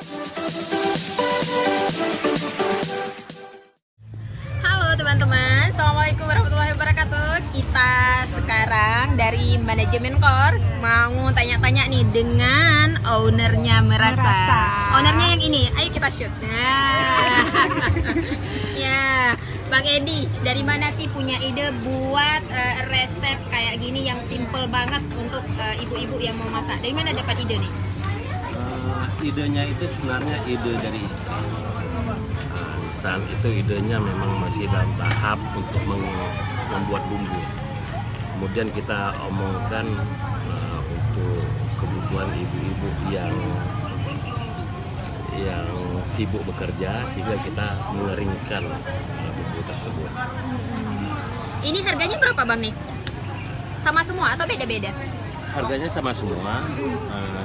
Halo teman-teman, Assalamualaikum warahmatullahi wabarakatuh. Kita sekarang dari manajemen course mau tanya-tanya nih dengan ownernya Merasa. Ownernya yang ini, ayo kita shoot. Nah. Ya, Bang Edi, dari mana sih punya ide buat resep kayak gini yang simple banget untuk ibu-ibu yang mau masak? Dari mana dapat ide nih? Idenya itu sebenarnya ide dari istri. Saat itu idenya memang masih dalam tahap untuk membuat bumbu. Kemudian kita omongkan untuk kebutuhan ibu-ibu yang sibuk bekerja, sehingga kita mengeringkan bumbu tersebut. Ini harganya berapa Bang nih? Sama semua atau beda-beda? Harganya sama semua,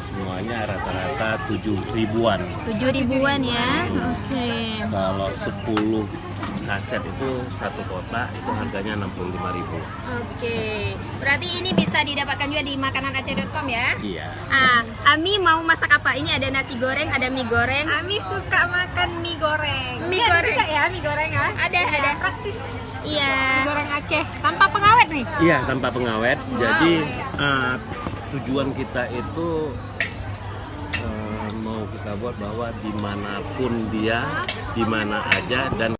semuanya rata-rata 7.000-an. 7.000-an ya. Oke. Kalau 10 saset itu satu kotak itu harganya 65.000. Oke. Berarti ini bisa didapatkan juga di makananaceh.com ya? Iya. Ami mau masak apa? Ini ada nasi goreng, ada mie goreng. Ami suka makan mie goreng. Mie Ada goreng. juga ya mie goreng ya? Ada. Praktis. Iya. Mie goreng Aceh tanpa pengawet nih. Iya, tanpa pengawet. Jadi tujuan kita itu mau kita buat bahwa dimanapun dia, dimana aja dan